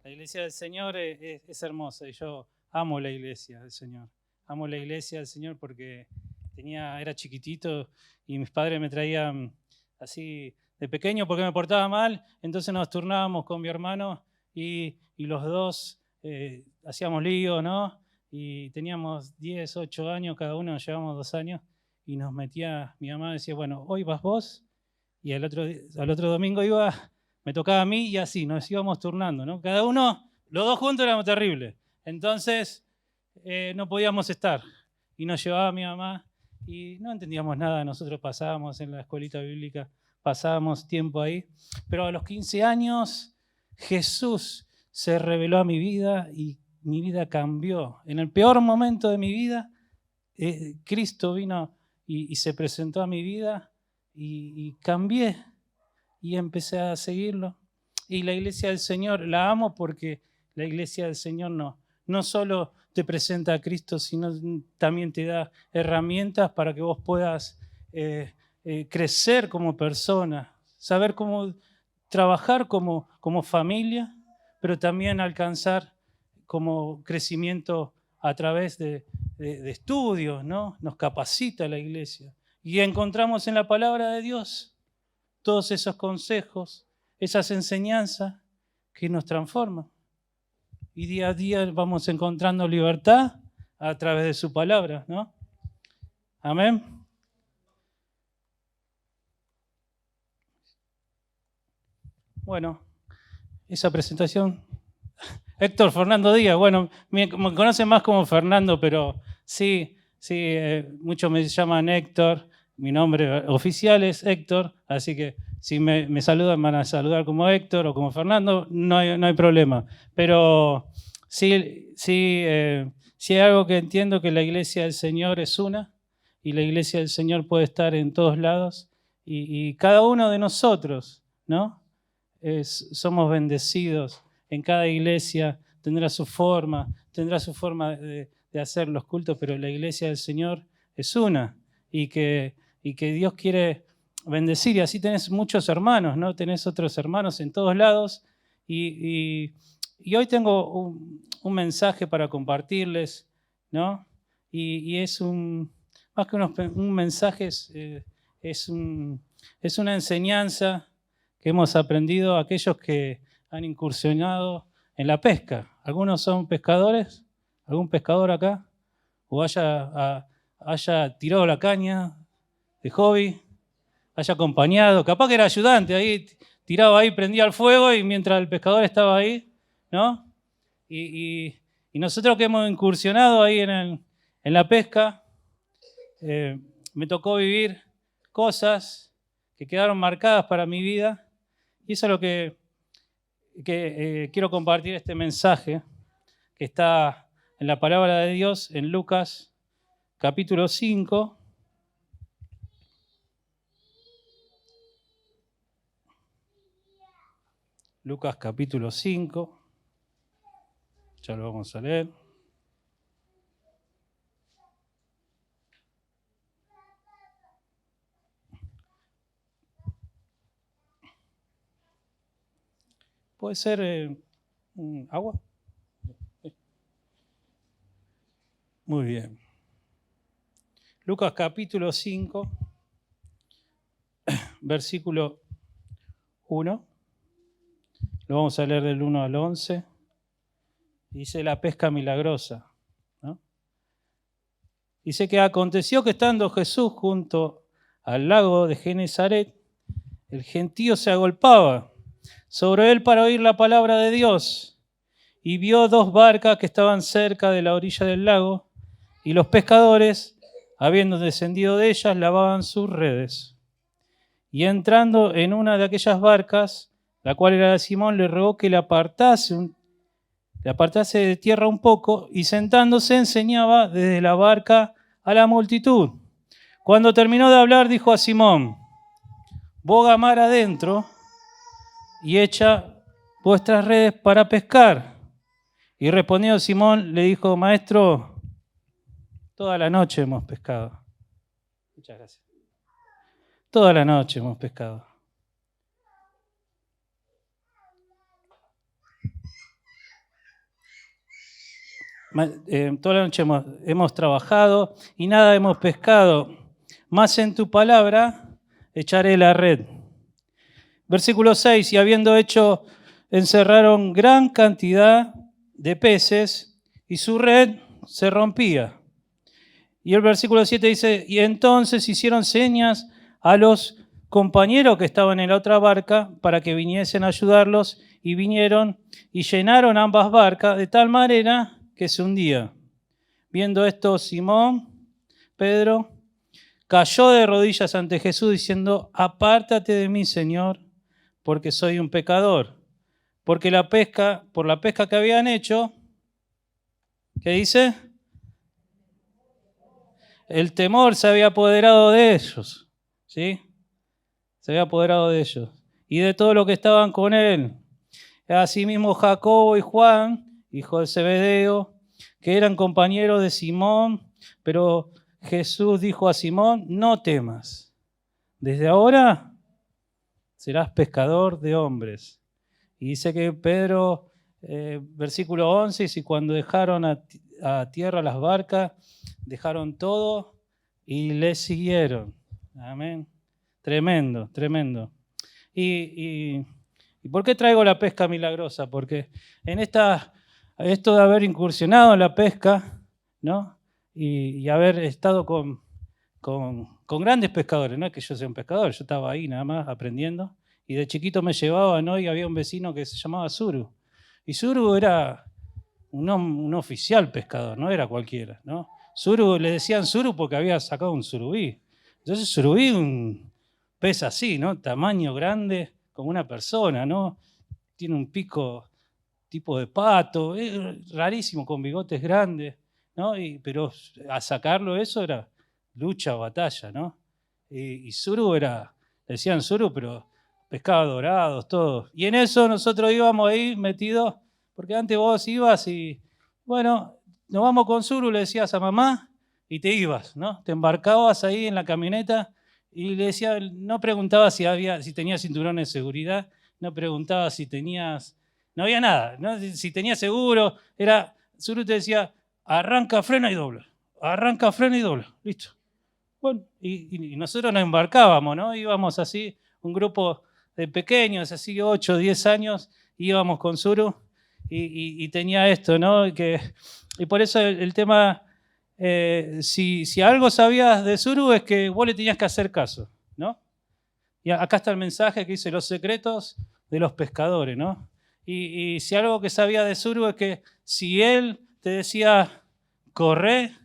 La iglesia del Señor es hermosa y yo amo la iglesia del Señor. Amo la iglesia del Señor porque era chiquitito y mis padres me traían así de pequeño porque me portaba mal, entonces nos turnábamos con mi hermano y los dos hacíamos lío, ¿no? Y teníamos 10, 8 años, cada uno nos llevábamos 2 años y nos metía, mi mamá decía, bueno, hoy vas vos y al otro domingo me tocaba a mí y así, nos íbamos turnando, ¿no? Cada uno, los dos juntos éramos terribles. Entonces no podíamos estar y nos llevaba mi mamá y no entendíamos nada. Nosotros pasábamos en la escuelita bíblica, pasábamos tiempo ahí. Pero a los 15 años Jesús se reveló a mi vida y mi vida cambió. En el peor momento de mi vida, Cristo vino y se presentó a mi vida y cambié y empecé a seguirlo. Y la iglesia del Señor la amo porque la iglesia del Señor no solo te presenta a Cristo, sino también te da herramientas para que vos puedas crecer como persona, saber cómo trabajar como familia, pero también alcanzar como crecimiento a través de estudios, ¿no? Nos capacita la iglesia. Y encontramos en la palabra de Dios todos esos consejos, esas enseñanzas que nos transforman. Y día a día vamos encontrando libertad a través de su palabra, ¿no? Amén. Bueno, esa presentación. Héctor Fernando Díaz, bueno, me conocen más como Fernando, pero sí, muchos me llaman Héctor. Mi nombre oficial es Héctor, así que si me saludan, van a saludar como Héctor o como Fernando, no hay problema. Pero sí hay algo que entiendo, que la iglesia del Señor es una y la iglesia del Señor puede estar en todos lados y cada uno de nosotros, ¿no? Somos bendecidos. En cada iglesia tendrá su forma de hacer los cultos, pero la iglesia del Señor es una y que Dios quiere bendecir. Y así tenés muchos hermanos, ¿no? Tenés otros hermanos en todos lados y hoy tengo un mensaje para compartirles, ¿no? Y es más que un mensaje, es una enseñanza que hemos aprendido aquellos que han incursionado en la pesca. ¿Algunos son pescadores? ¿Algún pescador acá? ¿O haya tirado la caña de hobby? ¿Haya acompañado? Capaz que era ayudante, ahí tiraba ahí, prendía el fuego y mientras el pescador estaba ahí, ¿no? Y nosotros que hemos incursionado ahí en la pesca, me tocó vivir cosas que quedaron marcadas para mi vida. Y eso es lo que quiero compartir, este mensaje que está en la palabra de Dios en Lucas capítulo 5. Lucas capítulo 5. Ya lo vamos a leer. ¿Puede ser agua? Muy bien. Lucas capítulo 5, versículo 1. Lo vamos a leer del 1 al 11. Dice la pesca milagrosa, ¿no? Dice que aconteció que estando Jesús junto al lago de Genesaret, el gentío se agolpaba sobre él para oír la palabra de Dios, y vio 2 barcas que estaban cerca de la orilla del lago, y los pescadores, habiendo descendido de ellas, lavaban sus redes. Y entrando en una de aquellas barcas, la cual era de Simón, le rogó que le apartase de tierra un poco, y sentándose enseñaba desde la barca a la multitud. Cuando terminó de hablar, dijo a Simón: boga mar adentro y echa vuestras redes para pescar. Y respondiendo Simón, le dijo: maestro, toda la noche hemos pescado. Muchas gracias. Toda la noche hemos pescado. Toda la noche hemos trabajado y nada hemos pescado, mas en tu palabra echaré la red. Versículo 6, y habiendo hecho, encerraron gran cantidad de peces y su red se rompía. Y el versículo 7 dice, y entonces hicieron señas a los compañeros que estaban en la otra barca para que viniesen a ayudarlos, y vinieron y llenaron ambas barcas de tal manera que se hundía. Viendo esto, Simón, Pedro, cayó de rodillas ante Jesús diciendo, apártate de mí, Señor, porque soy un pecador. Porque por la pesca que habían hecho, ¿qué dice? El temor se había apoderado de ellos, ¿sí? Se había apoderado de ellos y de todo lo que estaban con él. Asimismo Jacobo y Juan, hijo de Zebedeo, que eran compañeros de Simón, pero Jesús dijo a Simón, no temas, desde ahora serás pescador de hombres. Y dice que Pedro, versículo 11, dice, cuando dejaron a tierra las barcas, dejaron todo y le siguieron. Amén. Tremendo, tremendo. ¿Y por qué traigo la pesca milagrosa? Porque en esto de haber incursionado en la pesca, ¿no? Y haber estado con grandes pescadores, no es que yo sea un pescador, yo estaba ahí nada más aprendiendo, y de chiquito me llevaban, ¿no? Y había un vecino que se llamaba Suru, y Suru era un oficial pescador, no era cualquiera, ¿no? Suru, le decían Suru porque había sacado un surubí. Entonces surubí, un pez así, ¿no? Tamaño grande, como una persona, ¿no? Tiene un pico tipo de pato, rarísimo, con bigotes grandes, ¿no? Pero a sacarlo eso era lucha, batalla, ¿no? Y Suru era, le decían Suru, pero pescado dorados, todo. Y en eso nosotros íbamos ahí metidos, porque antes vos ibas y, bueno, nos vamos con Suru, le decías a mamá y te ibas, ¿no? Te embarcabas ahí en la camioneta y le decía, no preguntabas si tenías cinturón de seguridad, no preguntabas si tenías, no había nada, ¿no? Si tenías seguro, Suru te decía, arranca, frena y dobla, arranca, frena y dobla, listo. Bueno, y nosotros nos embarcábamos, ¿no? Íbamos así, un grupo de pequeños, así 8, 10 años, íbamos con Suru y tenía esto, ¿no? Y por eso el tema, si algo sabías de Suru es que vos le tenías que hacer caso, ¿no? Y acá está el mensaje que dice los secretos de los pescadores, ¿no? Y si algo que sabía de Suru es que si él te decía corre,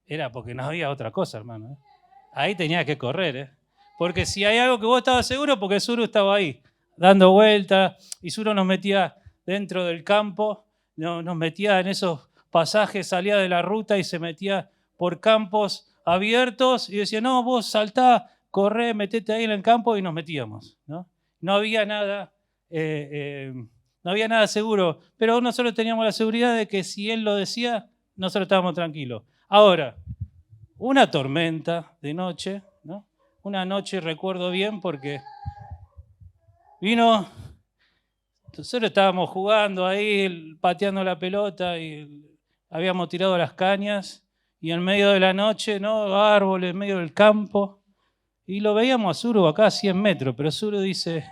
era porque no había otra cosa, hermano, ¿eh? Ahí tenías que correr, ¿eh? Porque si hay algo que vos estabas seguro, porque Suru estaba ahí, dando vueltas, y Suru nos metía dentro del campo, nos metía en esos pasajes, salía de la ruta y se metía por campos abiertos y decía, no, vos saltá, corré, metete ahí en el campo y nos metíamos, ¿no? No había nada, no había nada seguro, pero nosotros teníamos la seguridad de que si él lo decía, nosotros estábamos tranquilos. Ahora, una tormenta de noche, ¿no? Una noche recuerdo bien porque vino, nosotros estábamos jugando ahí, pateando la pelota y habíamos tirado las cañas y en medio de la noche, ¿no? Árboles, en medio del campo, y lo veíamos a Suru acá a 100 metros, pero Suru dice,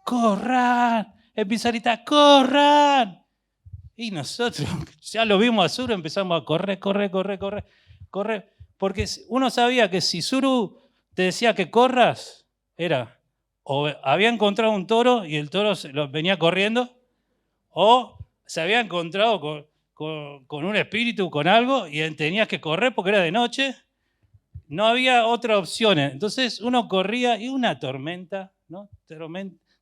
¡corran! Empieza a gritar, ¡corran! Y nosotros ya lo vimos a Suru, empezamos a correr, porque uno sabía que si Suru te decía que corras, era o había encontrado un toro y el toro venía corriendo, o se había encontrado con un espíritu, con algo, y tenías que correr porque era de noche. No había otra opción. Entonces uno corría y una tormenta, ¿no?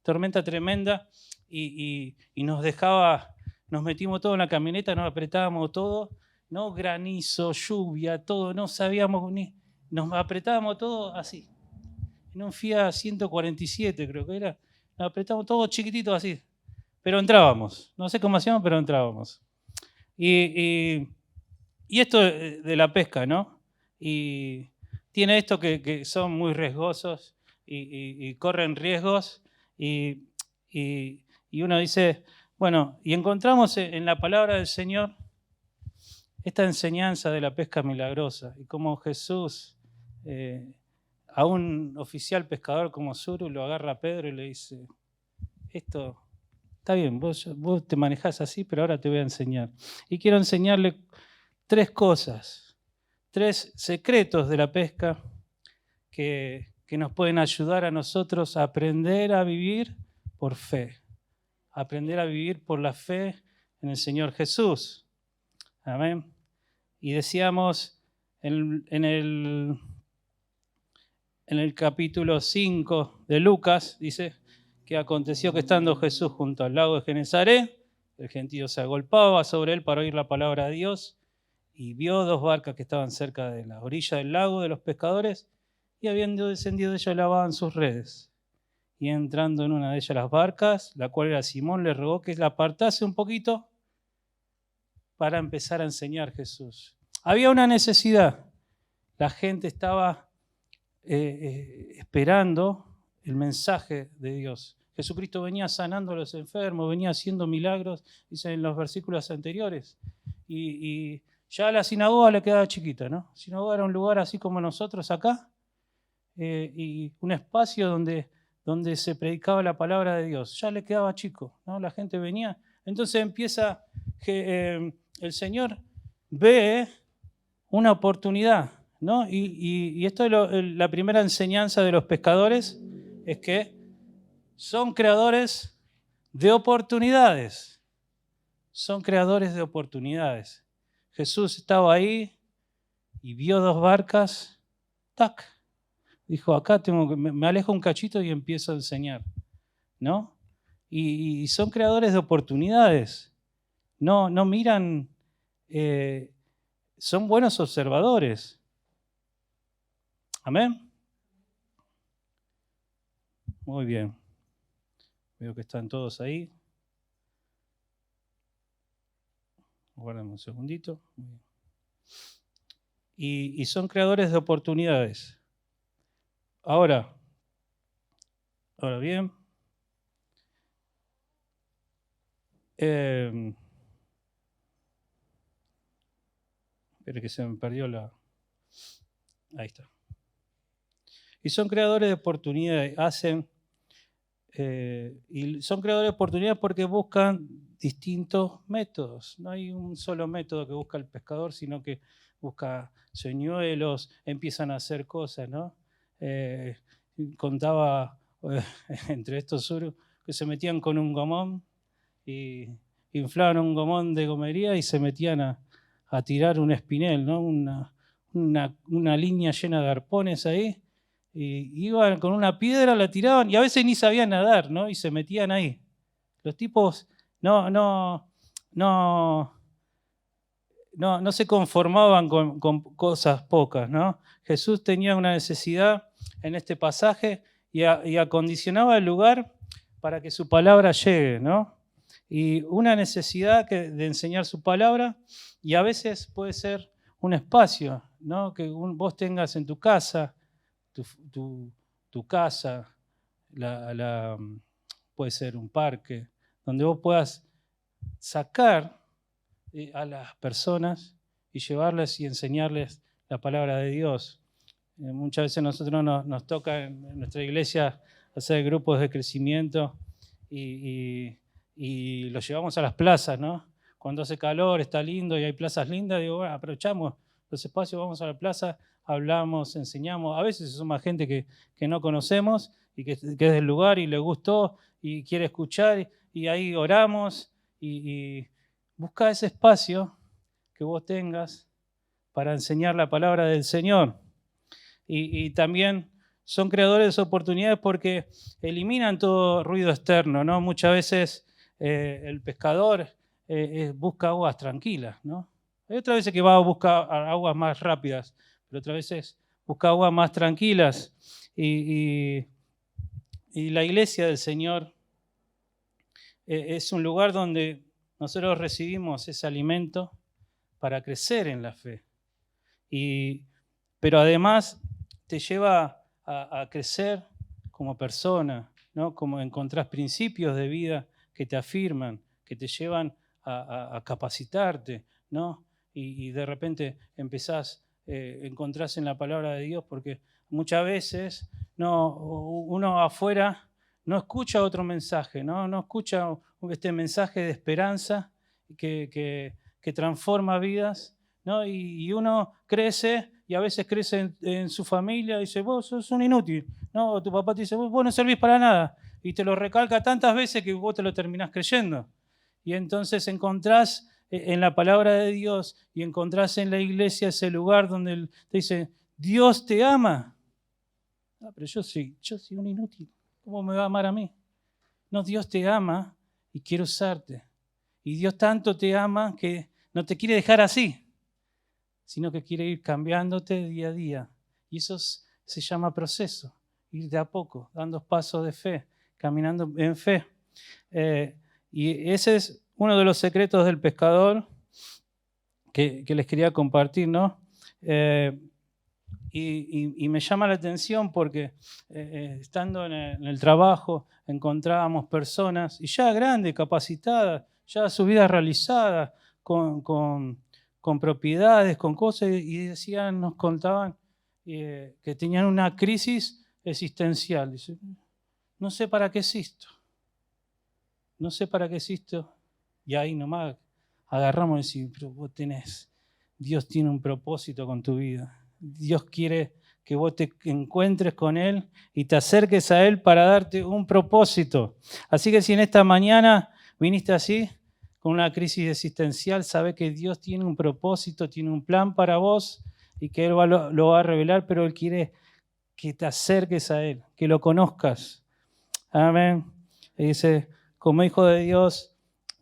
Tormenta tremenda, y nos dejaba, nos metimos todo en la camioneta, nos apretábamos todo, ¿no? Granizo, lluvia, todo, no sabíamos ni, nos apretábamos todo así. En un Fiat 147 creo que era, nos apretábamos todo chiquitito así, pero entrábamos, no sé cómo hacíamos, pero entrábamos. Y esto de la pesca, ¿no? Y tiene esto que son muy riesgosos y corren riesgos y uno dice, bueno, y encontramos en la palabra del Señor esta enseñanza de la pesca milagrosa y cómo Jesús a un oficial pescador como Zuru lo agarra a Pedro y le dice, esto está bien, vos te manejás así, pero ahora te voy a enseñar. Y quiero enseñarle 3 cosas, 3 secretos de la pesca que nos pueden ayudar a nosotros a aprender a vivir por fe, aprender a vivir por la fe en el Señor Jesús. Amén. Y decíamos en el capítulo 5 de Lucas, dice que aconteció que estando Jesús junto al lago de Genesaret, el gentío se agolpaba sobre él para oír la palabra de Dios y vio 2 barcas que estaban cerca de la orilla del lago de los pescadores y habiendo descendido de ellas lavaban sus redes. Y entrando en una de ellas las barcas, la cual era Simón, le rogó que la apartase un poquito para empezar a enseñar Jesús. Había una necesidad. La gente estaba esperando el mensaje de Dios. Jesucristo venía sanando a los enfermos, venía haciendo milagros, dice en los versículos anteriores. Y ya la sinagoga le quedaba chiquita, ¿no? La sinagoga era un lugar así como nosotros acá, y un espacio donde se predicaba la palabra de Dios. Ya le quedaba chico, ¿no? La gente venía. Entonces empieza, el Señor ve una oportunidad, ¿no? Y esto es la primera enseñanza de los pescadores, es que son creadores de oportunidades. Son creadores de oportunidades. Jesús estaba ahí y vio 2 barcas, ¡tac! Dijo, acá me alejo un cachito y empiezo a enseñar, ¿no? Y son creadores de oportunidades. No miran, son buenos observadores. ¿Amén? Muy bien. Veo que están todos ahí. Guárdame un segundito. Y son creadores de oportunidades. Ahora bien, espera que se me perdió ahí está. Y son creadores de oportunidades, y son creadores de oportunidades porque buscan distintos métodos. No hay un solo método que busca el pescador, sino que busca señuelos, empiezan a hacer cosas, ¿no? Contaba entre estos suros que se metían con un gomón y inflaban un gomón de gomería y se metían a tirar un espinel, ¿no? Una línea llena de arpones ahí, y iban con una piedra, la tiraban y a veces ni sabían nadar, ¿no? Y se metían ahí. Los tipos no se conformaban con cosas pocas, ¿no? Jesús tenía una necesidad en este pasaje y acondicionaba el lugar para que su palabra llegue, ¿no? Y una necesidad de enseñar su palabra, y a veces puede ser un espacio, ¿no? Que vos tengas en tu casa, tu casa, puede ser un parque, donde vos puedas sacar a las personas y llevarles y enseñarles la palabra de Dios. Muchas veces nosotros nos toca en nuestra iglesia hacer grupos de crecimiento y los llevamos a las plazas, ¿no? Cuando hace calor, está lindo y hay plazas lindas, digo, bueno, aprovechamos los espacios, vamos a la plaza, hablamos, enseñamos. A veces son más gente que no conocemos y que es del lugar y le gustó y quiere escuchar, y ahí oramos y busca ese espacio que vos tengas para enseñar la palabra del Señor. Y también son creadores de oportunidades porque eliminan todo ruido externo, ¿no? Muchas veces el pescador busca aguas tranquilas, ¿no? Hay otras veces que va a buscar aguas más rápidas, pero otras veces busca aguas más tranquilas. Y la iglesia del Señor es un lugar donde nosotros recibimos ese alimento para crecer en la fe. Pero además te lleva a crecer como persona, ¿no? Como encontrás principios de vida que te afirman, que te llevan a capacitarte, ¿no? y de repente encontrás en la palabra de Dios, porque muchas veces uno afuera no escucha otro mensaje, no escucha este mensaje de esperanza que transforma vidas, ¿no? Y uno crece y a veces crece en su familia y dice, vos sos un inútil, ¿no? O tu papá te dice, vos no servís para nada, y te lo recalca tantas veces que vos te lo terminás creyendo. Y entonces encontrás en la palabra de Dios y encontrás en la iglesia ese lugar donde te dice, Dios te ama. Ah, pero yo soy un inútil, ¿cómo me va a amar a mí? No, Dios te ama y quiere usarte. Y Dios tanto te ama que no te quiere dejar así, sino que quiere ir cambiándote día a día. Y eso se llama proceso, ir de a poco, dando pasos de fe, caminando en fe. Y ese es uno de los secretos del pescador que les quería compartir, ¿no? Y me llama la atención porque estando en el trabajo encontrábamos personas, y ya grandes, capacitadas, ya su vida realizada, con propiedades, con cosas, y nos contaban que tenían una crisis existencial. Dice, no sé para qué existo. No sé para qué existo. Y ahí nomás agarramos y decimos, pero Dios tiene un propósito con tu vida. Dios quiere que vos te encuentres con Él y te acerques a Él para darte un propósito. Así que si en esta mañana viniste así, con una crisis existencial, sabe que Dios tiene un propósito, tiene un plan para vos y que Él lo va a revelar, pero Él quiere que te acerques a Él, que lo conozcas. Amén. Y dice, como hijo de Dios,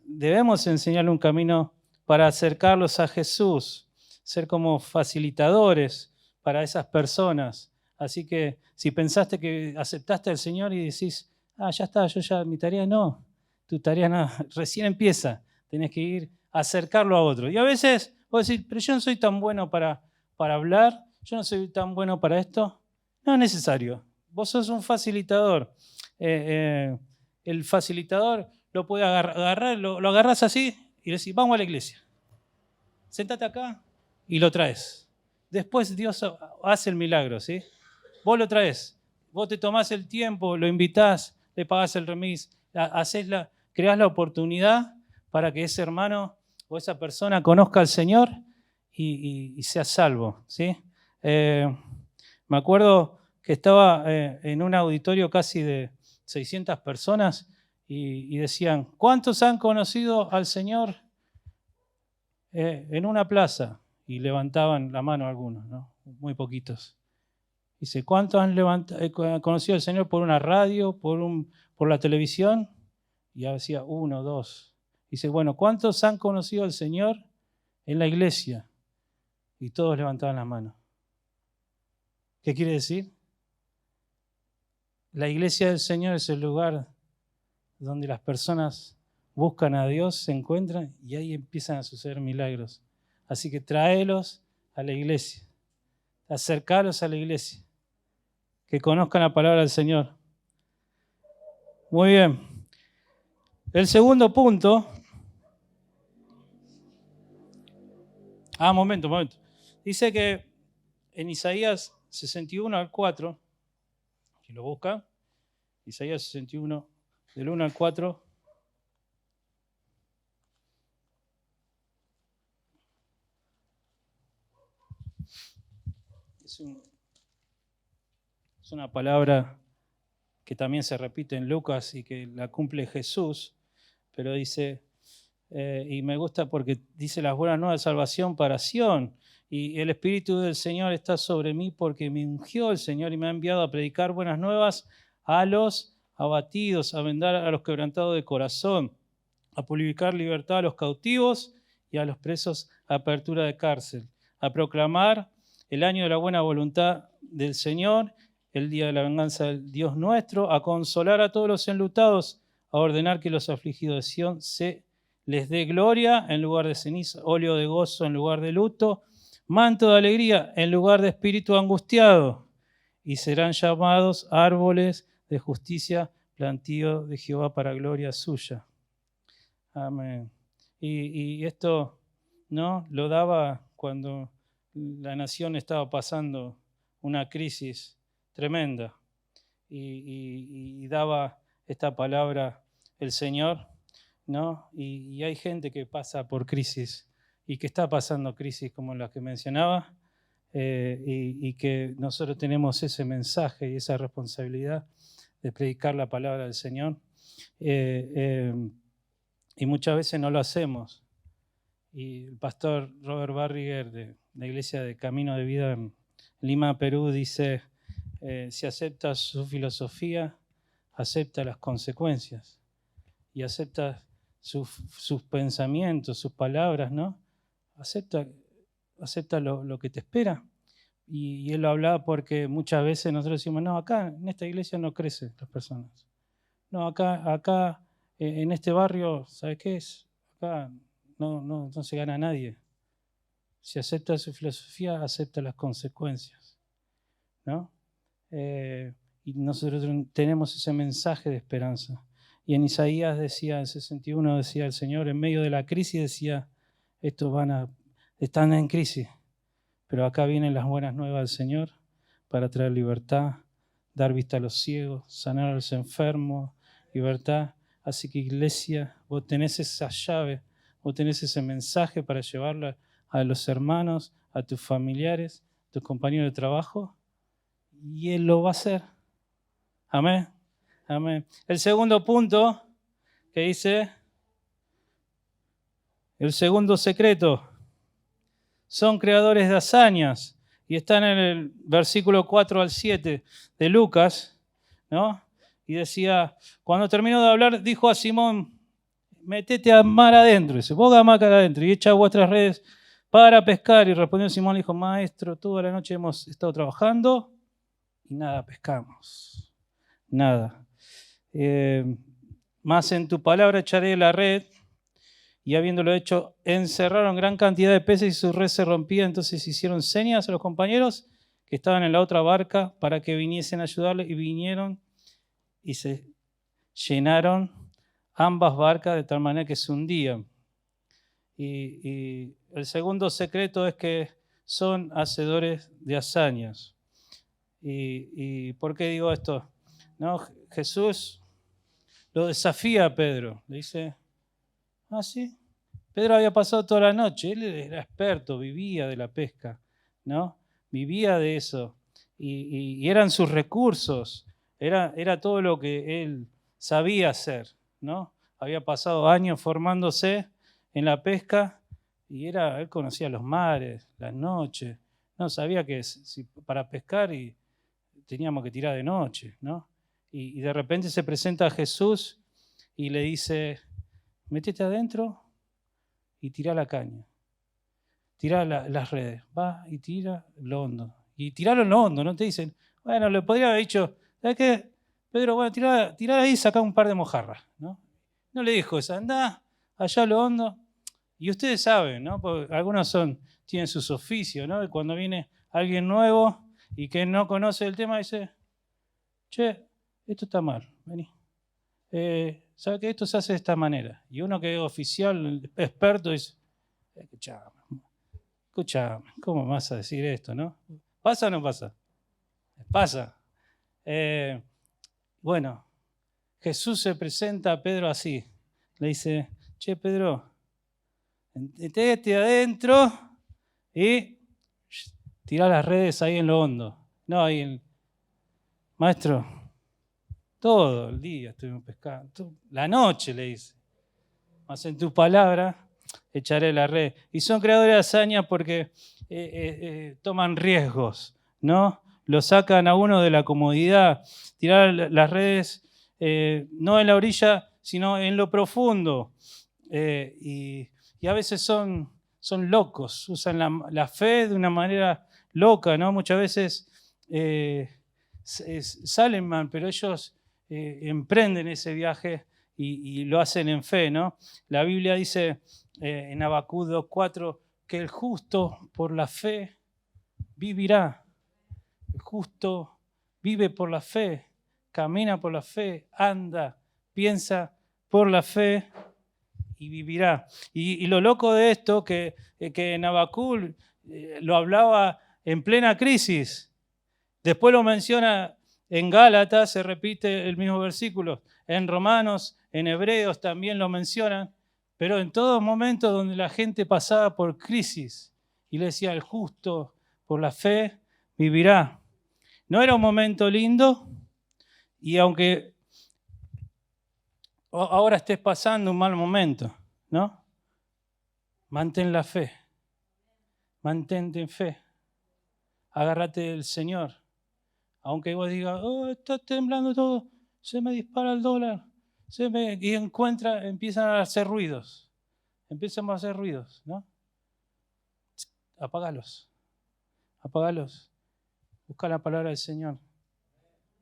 debemos enseñarle un camino para acercarlos a Jesús, ser como facilitadores para esas personas. Así que si pensaste que aceptaste al Señor y decís, ya está, mi tarea no, tu tarea no, recién empieza, tenés que ir a acercarlo a otro. Y a veces vos decís, pero yo no soy tan bueno para hablar, yo no soy tan bueno para esto. No es necesario, vos sos un facilitador. El facilitador lo puede agarrar, lo agarrás así y le decís, vamos a la iglesia. Sentate acá y lo traes. Después Dios hace el milagro, ¿sí? Vos lo traes, vos te tomás el tiempo, lo invitás, le pagás el remis, creás la oportunidad para que ese hermano o esa persona conozca al Señor y sea salvo, ¿sí? Me acuerdo que estaba en un auditorio casi de 600 personas y decían, ¿cuántos han conocido al Señor en una plaza? Y levantaban la mano algunos, ¿no? Muy poquitos. Dice, ¿cuántos han conocido al Señor por una radio, por la televisión? Y decía, 1, 2. Dice, bueno, ¿cuántos han conocido al Señor en la iglesia? Y todos levantaban la mano. ¿Qué quiere decir? La iglesia del Señor es el lugar donde las personas buscan a Dios, se encuentran y ahí empiezan a suceder milagros. Así que tráelos a la iglesia, acercalos a la iglesia, que conozcan la palabra del Señor. Muy bien. El segundo punto. Momento. Dice que en Isaías 61 al 4, si lo busca, Isaías 61, del 1 al 4, es una palabra que también se repite en Lucas y que la cumple Jesús, pero dice, y me gusta porque dice las buenas nuevas de salvación para Sión, y el Espíritu del Señor está sobre mí porque me ungió el Señor y me ha enviado a predicar buenas nuevas a los abatidos, a vendar a los quebrantados de corazón, a publicar libertad a los cautivos y a los presos apertura de cárcel, a proclamar el año de la buena voluntad del Señor, el día de la venganza del Dios nuestro, a consolar a todos los enlutados, a ordenar que los afligidos de Sión se les dé gloria en lugar de ceniza, óleo de gozo en lugar de luto, manto de alegría en lugar de espíritu angustiado, y serán llamados árboles de justicia, plantío de Jehová para gloria suya. Amén. Y esto ¿no? Lo daba cuando la nación estaba pasando una crisis tremenda y daba esta palabra el Señor, ¿no? Y hay gente que pasa por crisis y que está pasando crisis como las que mencionaba, y que nosotros tenemos ese mensaje y esa responsabilidad de predicar la palabra del Señor, y muchas veces no lo hacemos. Y el pastor Robert Barriger de la iglesia de Camino de Vida en Lima, Perú, dice, si aceptas su filosofía, acepta las consecuencias y acepta sus pensamientos, sus palabras, ¿no? Acepta lo que te espera. Y él lo hablaba porque muchas veces nosotros decimos, no, acá en esta iglesia no crecen las personas. No, acá en este barrio, ¿sabes qué es? Acá no se gana nadie. Si acepta su filosofía, acepta las consecuencias, ¿no? Y nosotros tenemos ese mensaje de esperanza. Y en Isaías decía, en 61, decía el Señor, en medio de la crisis, decía, estos están en crisis, pero acá vienen las buenas nuevas del Señor para traer libertad, dar vista a los ciegos, sanar a los enfermos, libertad. Así que iglesia, vos tenés esa llave, vos tenés ese mensaje para llevarlo a los hermanos, a tus familiares, a tus compañeros de trabajo, y Él lo va a hacer. Amén. Amén. El segundo punto que dice, el segundo secreto, son creadores de hazañas, y están en el versículo 4 al 7 de Lucas, ¿no? Y decía, cuando terminó de hablar, dijo a Simón, metete a mar adentro, dice, vos a mar adentro y echa vuestras redes para pescar. Y respondió Simón, dijo, maestro, toda la noche hemos estado trabajando y nada pescamos, nada. Más en tu palabra echaré la red. Y habiéndolo hecho, encerraron gran cantidad de peces y su red se rompía. Entonces hicieron señas a los compañeros que estaban en la otra barca para que viniesen a ayudarle, y vinieron y se llenaron ambas barcas de tal manera que se hundían. Y el segundo secreto es que son hacedores de hazañas. ¿Y por qué digo esto? ¿No? Jesús lo desafía a Pedro. Le dice, sí. Pedro había pasado toda la noche, él era experto, vivía de la pesca, ¿no? Vivía de eso. Y eran sus recursos, era todo lo que él sabía hacer, ¿no? Había pasado años formándose en la pesca y él conocía los mares, las noches, ¿no? Sabía que para pescar teníamos que tirar de noche, ¿no? Y de repente se presenta a Jesús y le dice, métete adentro y tira la caña, tira las redes, va y tira lo hondo. Y tirarlo en lo hondo, no te dicen, bueno, le podría haber dicho, ¿sabes qué? Pedro, bueno, tirá ahí y sacá un par de mojarras, ¿no? No le dijo eso, andá allá a lo hondo. Y ustedes saben, ¿no? Porque algunos tienen sus oficios, ¿no? Y cuando viene alguien nuevo y que no conoce el tema, dice, che, esto está mal, vení. ¿Sabe que esto se hace de esta manera? Y uno que es oficial, experto, dice, escuchame, ¿cómo vas a decir esto, no? ¿Pasa o no pasa? Pasa. Bueno, Jesús se presenta a Pedro así. Le dice, che, Pedro, metete adentro y tirá las redes ahí en lo hondo. No, maestro, todo el día estuvimos pescando. La noche, le dice. Más en tu palabra echaré la red. Y son creadores de hazañas porque toman riesgos, ¿no? Lo sacan a uno de la comodidad. Tirar las redes no en la orilla, sino en lo profundo. Y a veces son locos, usan la fe de una manera loca, ¿no? Muchas veces salen mal, pero ellos emprenden ese viaje y lo hacen en fe, ¿no? La Biblia dice en Habacuc 2:4 que el justo por la fe vivirá. El justo vive por la fe, camina por la fe, anda, piensa por la fe y vivirá. Y lo loco de esto, que en Habacuc lo hablaba en plena crisis. Después lo menciona en Gálatas, se repite el mismo versículo. En Romanos, en Hebreos también lo mencionan. Pero en todos momentos donde la gente pasaba por crisis y le decía, el justo por la fe vivirá. No era un momento lindo, y aunque ahora estés pasando un mal momento, ¿no? Mantén la fe, mantente en fe, agárrate del Señor. Aunque vos digas, oh, está temblando todo, se me dispara el dólar, y empiezan a hacer ruidos, ¿no? Apágalos. Busca la palabra del Señor.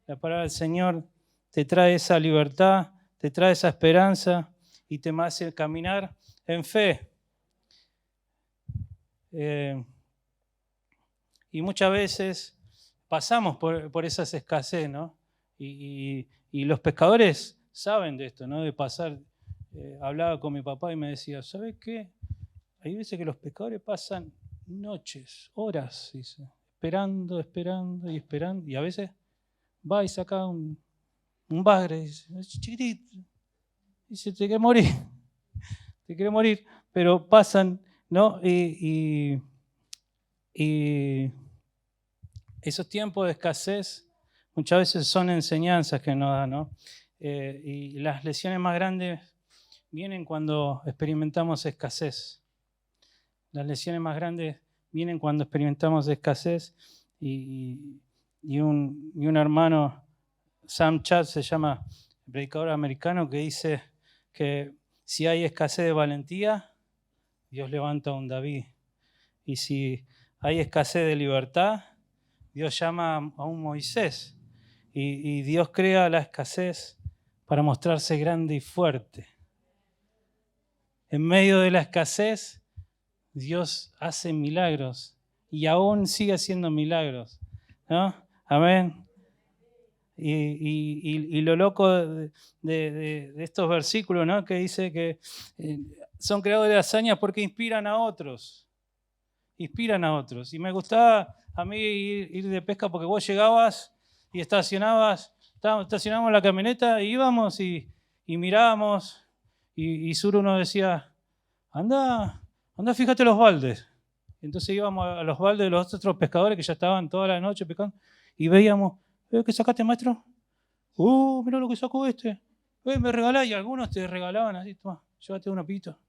La palabra del Señor te trae esa libertad, te trae esa esperanza y te hace caminar en fe. Y muchas veces pasamos por esas escasez, ¿no? Y los pescadores saben de esto, ¿no? De pasar. Hablaba con mi papá y me decía, ¿sabes qué? Hay veces que los pescadores pasan noches, horas, dice, esperando y esperando. Y a veces va y saca un bagre, dice, chiquitito. Dice, te quiere morir. Pero pasan, ¿no? Y esos tiempos de escasez muchas veces son enseñanzas que nos dan, ¿no? Y las lecciones más grandes vienen cuando experimentamos escasez. Las lecciones más grandes vienen cuando experimentamos escasez. Y un hermano, Sam Chad se llama, predicador americano, que dice que si hay escasez de valentía, Dios levanta a un David. Y si hay escasez de libertad, Dios llama a un Moisés. Y Dios crea la escasez para mostrarse grande y fuerte. En medio de la escasez, Dios hace milagros y aún sigue haciendo milagros, ¿no? Amén. Y lo loco de estos versículos, ¿no? Que dice que son creados de hazañas porque inspiran a otros. Y me gustaba a mí ir de pesca porque vos llegabas y estacionábamos la camioneta y íbamos y mirábamos y Suru uno decía, anda, fíjate los baldes. Entonces íbamos a los baldes de los otros pescadores que ya estaban toda la noche pescando y veíamos, ¿qué sacaste, maestro? Mirá lo que sacó este. Me regalás, y algunos te regalaban así, toma, llévate una pito.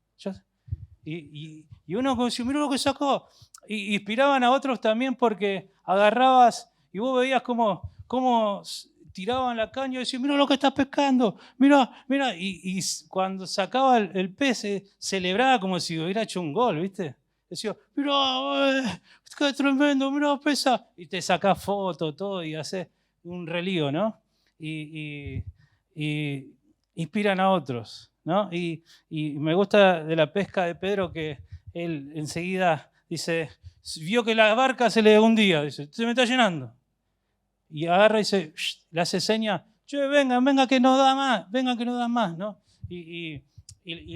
Y uno decía, mirá lo que sacó. Y inspiraban a otros también porque agarrabas y vos veías cómo tiraban la caña y decían, mirá lo que estás pescando, mirá. Y cuando sacaba el pez, celebraba como si hubiera hecho un gol, ¿viste? Decía, mirá, qué tremendo, mirá, pesa. Y te sacás fotos, todo, y haces un relío, ¿no? Y inspiran a otros, ¿no? Y me gusta de la pesca de Pedro que él enseguida dice, vio que la barca se le hundía, dice, se me está llenando. Y agarra y dice, le hace seña, che, venga que no da más, ¿no? Y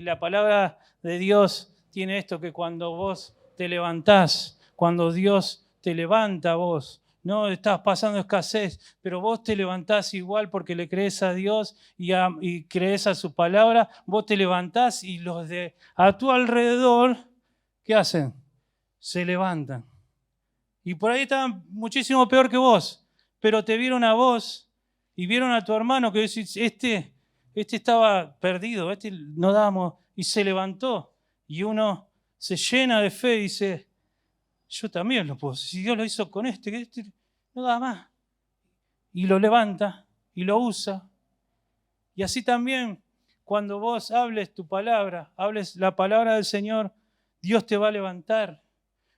la palabra de Dios tiene esto, que cuando vos te levantás, cuando Dios te levanta a vos, no estás pasando escasez, pero vos te levantás igual porque le crees a Dios y crees a su palabra, vos te levantás y los de a tu alrededor, ¿qué hacen? Se levantan. Y por ahí estaban muchísimo peor que vos, pero te vieron a vos y vieron a tu hermano que decís, este estaba perdido, no damos, y se levantó. Y uno se llena de fe y dice, yo también lo puedo, si Dios lo hizo con este no da más. Y lo levanta y lo usa. Y así también, cuando vos hables tu palabra, hables la palabra del Señor, Dios te va a levantar.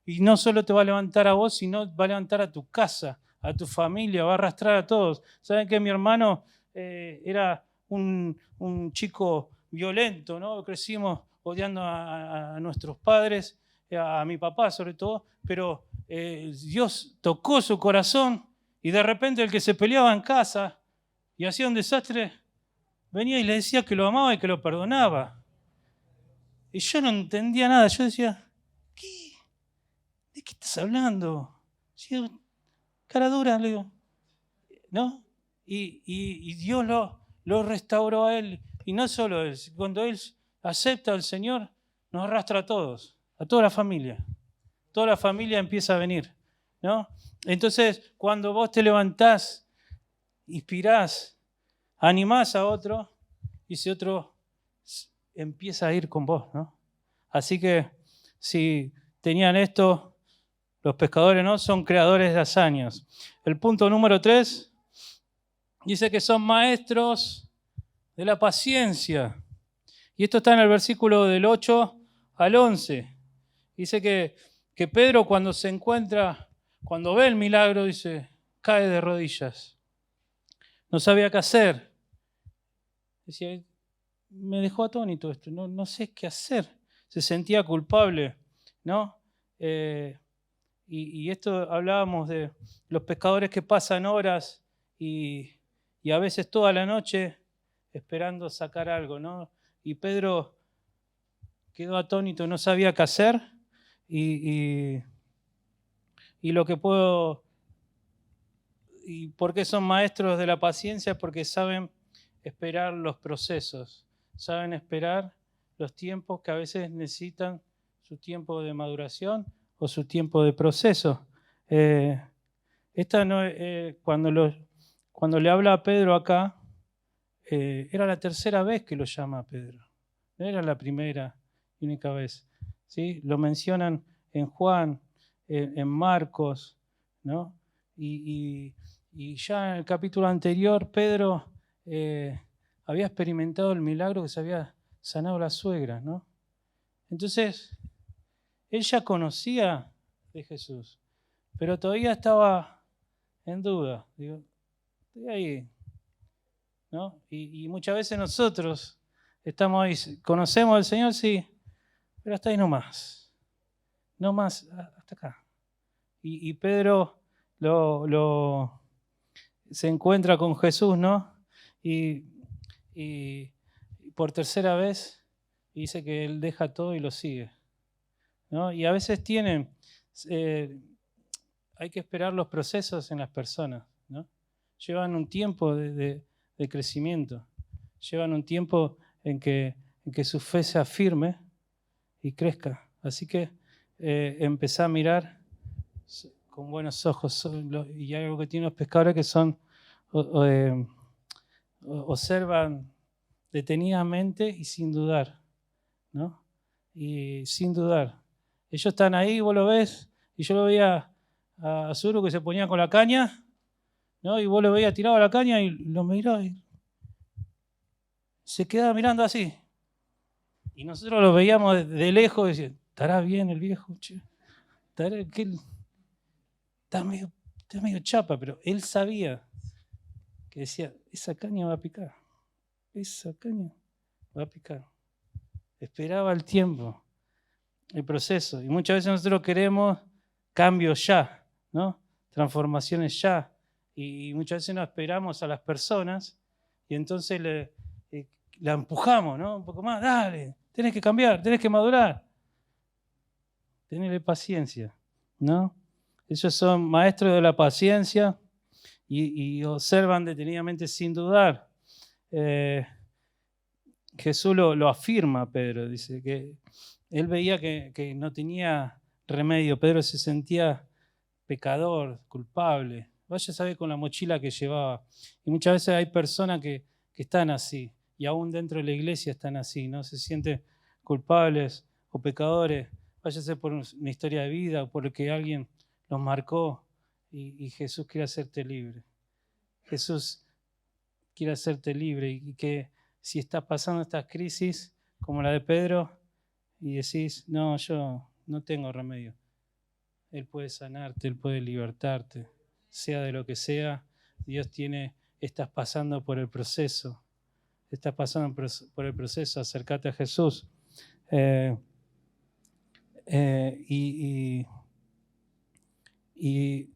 Y no solo te va a levantar a vos, sino va a levantar a tu casa, a tu familia, va a arrastrar a todos. ¿Saben que mi hermano era un chico violento, ¿no? Crecimos odiando a nuestros padres, a mi papá sobre todo, pero Dios tocó su corazón y de repente el que se peleaba en casa y hacía un desastre, venía y le decía que lo amaba y que lo perdonaba. Y yo no entendía nada. Yo decía, ¿qué? ¿De qué estás hablando? Yo, cara dura, le digo, ¿no? Y Dios lo restauró a él. Y no solo él, cuando él acepta al Señor, nos arrastra a todos, a toda la familia. Toda la familia empieza a venir, ¿no? Entonces, cuando vos te levantás, inspirás, animás a otro, y ese otro empieza a ir con vos, ¿no? Así que si tenían esto, los pescadores, ¿no? Son creadores de hazañas. El punto número 3 dice que son maestros de la paciencia. Y esto está en el versículo del 8 al 11. Dice que Pedro cuando se encuentra, cuando ve el milagro, dice, cae de rodillas. No sabía qué hacer. Decía, me dejó atónito esto, no sé qué hacer. Se sentía culpable, ¿no? Y esto hablábamos de los pescadores que pasan horas y a veces toda la noche esperando sacar algo, ¿no? Y Pedro quedó atónito, no sabía qué hacer y lo que puedo... ¿Y por qué son maestros de la paciencia? Porque saben esperar los procesos, saben esperar los tiempos que a veces necesitan su tiempo de maduración o su tiempo de proceso. Esta no, cuando le habla a Pedro acá, era la tercera vez que lo llama a Pedro, no era la primera y única vez. ¿Sí? Lo mencionan en Juan, en Marcos, ¿no? Y ya en el capítulo anterior, Pedro había experimentado el milagro que se había sanado la suegra, ¿no? Entonces, él ya conocía de Jesús, pero todavía estaba en duda. Digo, estoy ahí, ¿no? Y muchas veces nosotros estamos ahí, conocemos al Señor, sí, pero hasta ahí no más. No más, hasta acá. Y Pedro se encuentra con Jesús, ¿no? Y por tercera vez dice que él deja todo y lo sigue, ¿no? Y a veces hay que esperar los procesos en las personas, ¿no? Llevan un tiempo de crecimiento, llevan un tiempo en que su fe se afirme y crezca. Así que empezá a mirar con buenos ojos. Y hay algo que tienen los pescadores que observan detenidamente y sin dudar, ¿no? Y sin dudar. Ellos están ahí, vos lo ves, y yo lo veía a Zuru que se ponía con la caña, ¿no? Y vos lo veías tirado a la caña y lo miraba y se quedaba mirando así. Y nosotros lo veíamos de lejos y decíamos, ¿estará bien el viejo? Che? Está medio chapa, pero él sabía que decía, esa caña va a picar, esa caña va a picar. Esperaba el tiempo, el proceso. Y muchas veces nosotros queremos cambios ya, ¿no? Transformaciones ya. Y muchas veces no esperamos a las personas y entonces la empujamos, ¿no? Un poco más, dale, tenés que cambiar, tenés que madurar. Tenele paciencia, ¿no? Ellos son maestros de la paciencia y observan detenidamente sin dudar. Jesús lo afirma a Pedro, dice que él veía que no tenía remedio. Pedro se sentía pecador, culpable. Vaya a saber con la mochila que llevaba. Y muchas veces hay personas que están así, y aún dentro de la iglesia están así, ¿no? Se sienten culpables o pecadores. Vaya a ser por una historia de vida o porque alguien los marcó. Y Jesús quiere hacerte libre. Jesús quiere hacerte libre y que si estás pasando estas crisis como la de Pedro y decís, no, yo no tengo remedio. Él puede sanarte, Él puede libertarte, sea de lo que sea. Dios estás pasando por el proceso. Estás pasando por el proceso, acércate a Jesús. Y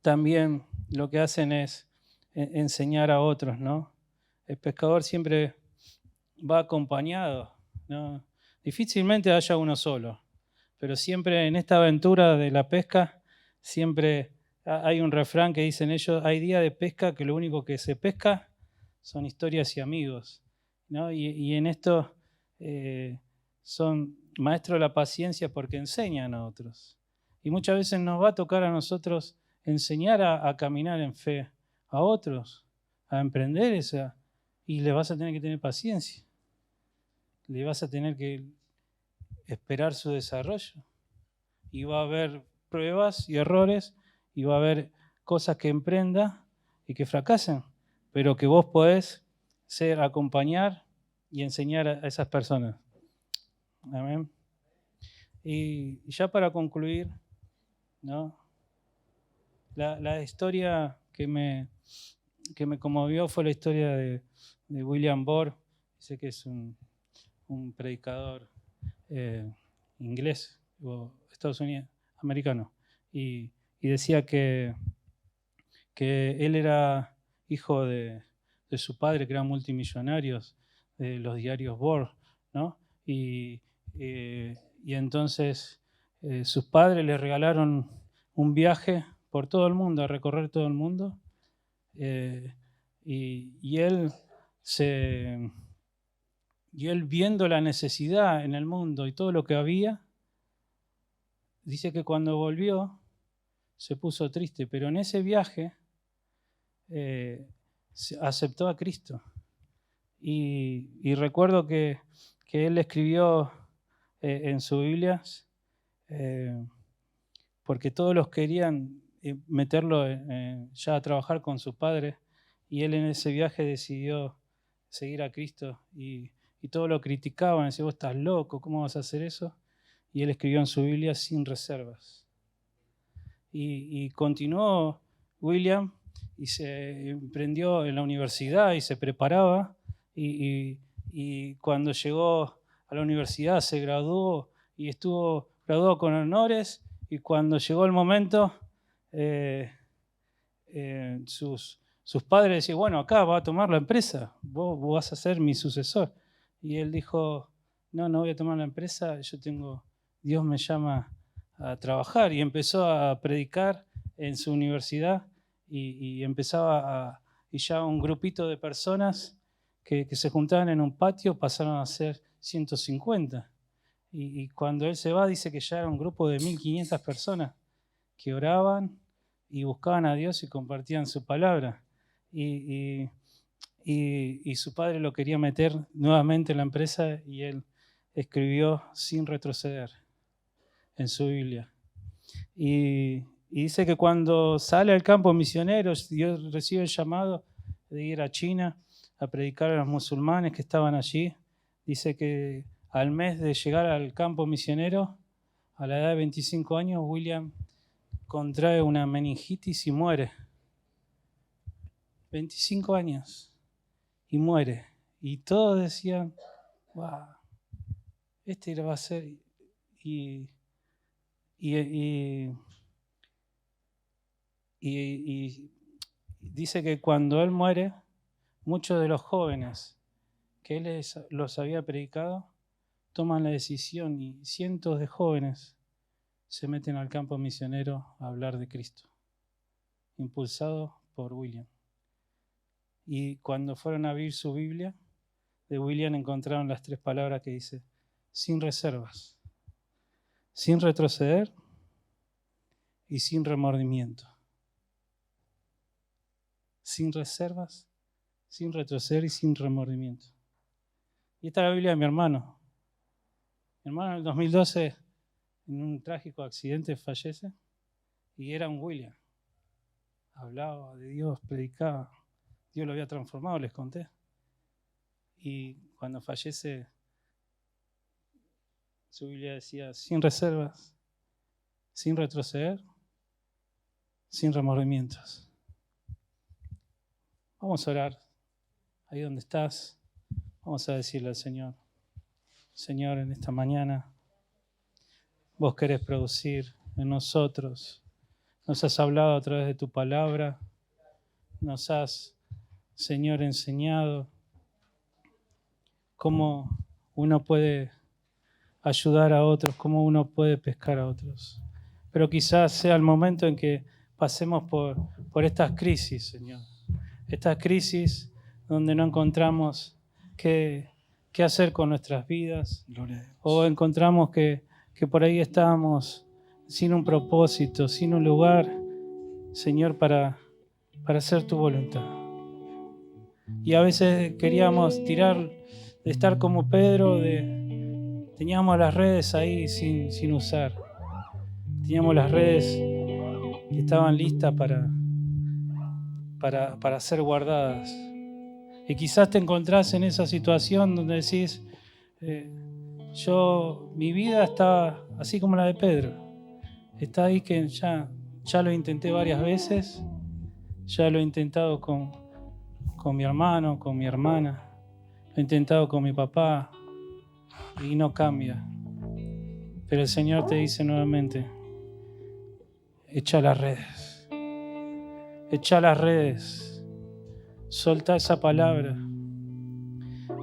también lo que hacen es enseñar a otros, ¿no? El pescador siempre va acompañado, ¿no? Difícilmente haya uno solo, pero siempre en esta aventura de la pesca, siempre hay un refrán que dicen ellos, hay día de pesca que lo único que se pesca son historias y amigos, ¿no? Y en esto son maestros de la paciencia porque enseñan a otros. Y muchas veces nos va a tocar a nosotros enseñar a caminar en fe a otros, a emprender esa, y le vas a tener que tener paciencia. Le vas a tener que esperar su desarrollo. Y va a haber pruebas y errores, y va a haber cosas que emprenda y que fracasen, pero que vos podés ser, acompañar y enseñar a esas personas. Amén. Y ya para concluir, ¿no? La historia que me conmovió fue la historia de William Bord. Dice que es un predicador inglés o Estados Unidos, americano. Y decía que él era hijo de su padre, que eran multimillonarios, de los diarios Bord, ¿no? Y entonces sus padres le regalaron un viaje por todo el mundo, a recorrer todo el mundo. Y él viendo la necesidad en el mundo y todo lo que había, dice que cuando volvió se puso triste, pero en ese viaje aceptó a Cristo. Y recuerdo que él escribió en su Biblia, porque todos los querían meterlo ya a trabajar con su padre, y él en ese viaje decidió seguir a Cristo, y todos lo criticaban, decían, vos estás loco, ¿cómo vas a hacer eso? Y él escribió en su Biblia sin reservas. Y continuó William y se emprendió en la universidad y se preparaba, y cuando llegó a la universidad se graduó y estuvo graduado con honores, y cuando llegó el momento sus padres decían, bueno, acá va a tomar la empresa, vos vas a ser mi sucesor. Y él dijo, no voy a tomar la empresa, Dios me llama a trabajar, y empezó a predicar en su universidad, y empezaba y ya un grupito de personas que se juntaban en un patio pasaron a ser 150. Y cuando él se va, dice que ya era un grupo de 1500 personas que oraban y buscaban a Dios y compartían su palabra. Y su padre lo quería meter nuevamente en la empresa, y él escribió sin retroceder en su Biblia. Y dice que cuando sale al campo misionero, Dios recibe el llamado de ir a China a predicar a los musulmanes que estaban allí. Dice que al mes de llegar al campo misionero, a la edad de 25 años, William contrae una meningitis y muere. 25 años y muere. Y todos decían, wow, este va a ser. Y dice que cuando él muere, muchos de los jóvenes que él los había predicado toman la decisión, y cientos de jóvenes se meten al campo misionero a hablar de Cristo, impulsados por William. Y cuando fueron a abrir su Biblia, de William encontraron las 3 palabras que dice, sin reservas, sin retroceder y sin remordimiento. Sin reservas, sin retroceder y sin remordimiento. Y esta es la Biblia de mi hermano. Mi hermano en el 2012, en un trágico accidente, fallece, y era un William. Hablaba de Dios, predicaba. Dios lo había transformado, les conté. Y cuando fallece, su Biblia decía, sin reservas, sin retroceder, sin remordimientos. Vamos a orar. Ahí donde estás, vamos a decirle al Señor, Señor, en esta mañana, vos querés producir en nosotros. Nos has hablado a través de tu palabra. Nos has, Señor, enseñado cómo uno puede ayudar a otros, cómo uno puede pescar a otros. Pero quizás sea el momento en que pasemos por estas crisis, Señor. Estas crisis donde no encontramos qué hacer con nuestras vidas. O encontramos que por ahí estamos sin un propósito, sin un lugar, Señor, para hacer tu voluntad. Y a veces queríamos estar como Pedro, teníamos las redes ahí sin usar. Teníamos las redes que estaban listas para ser guardadas. Y quizás te encontrás en esa situación donde decís, mi vida está así como la de Pedro. Está ahí que ya lo intenté varias veces, ya lo he intentado con mi hermano, con mi hermana, lo he intentado con mi papá y no cambia. Pero el Señor te dice nuevamente, echa las redes, solta esa palabra.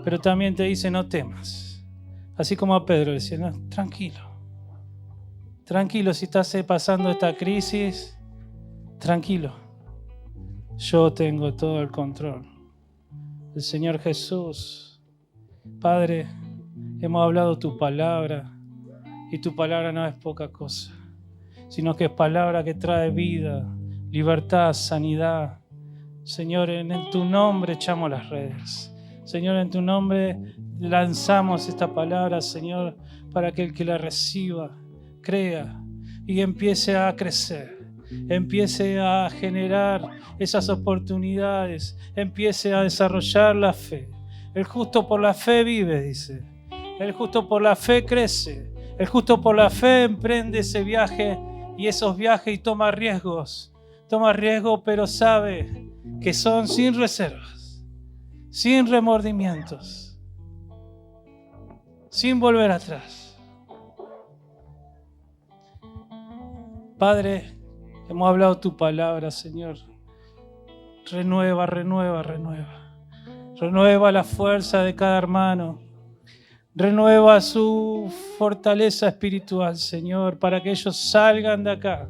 Pero también te dice, no temas. Así como a Pedro decía, no, tranquilo, si estás pasando esta crisis, tranquilo. Yo tengo todo el control. El Señor Jesús, Padre, hemos hablado tu palabra y tu palabra no es poca cosa, sino que es palabra que trae vida, libertad, sanidad. Señor, en tu nombre echamos las redes. Señor, en tu nombre lanzamos esta palabra, Señor, para que el que la reciba, crea y empiece a crecer, empiece a generar esas oportunidades, empiece a desarrollar la fe. El justo por la fe vive, dice. El justo por la fe crece. El justo por la fe emprende ese viaje y esos viajes y toma riesgos. Toma riesgos, pero sabe que son sin reservas, sin remordimientos, sin volver atrás. Padre, hemos hablado tu palabra, Señor. Renueva la fuerza de cada hermano. Renueva su fortaleza espiritual, Señor, para que ellos salgan de acá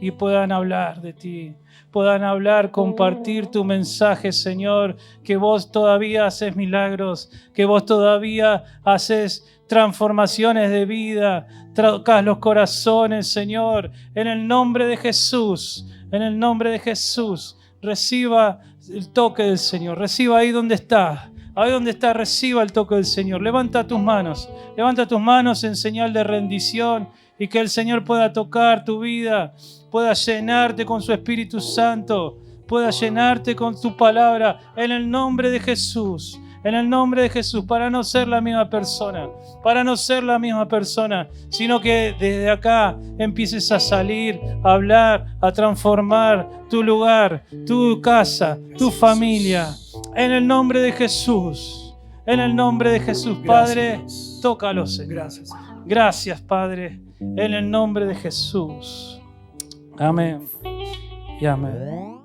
y puedan hablar de ti, puedan hablar, compartir tu mensaje, Señor, que vos todavía haces milagros, que vos todavía haces transformaciones de vida, tocas los corazones, Señor, en el nombre de Jesús, reciba el toque del Señor, reciba ahí donde está. Ahí donde está, reciba el toque del Señor. Levanta tus manos en señal de rendición y que el Señor pueda tocar tu vida, pueda llenarte con su Espíritu Santo, pueda llenarte con tu palabra en el nombre de Jesús. En el nombre de Jesús, para no ser la misma persona, sino que desde acá empieces a salir, a hablar, a transformar tu lugar, tu casa, tu familia. En el nombre de Jesús, Padre, tócalo, Señor. Gracias, Padre, en el nombre de Jesús. Amén y amén.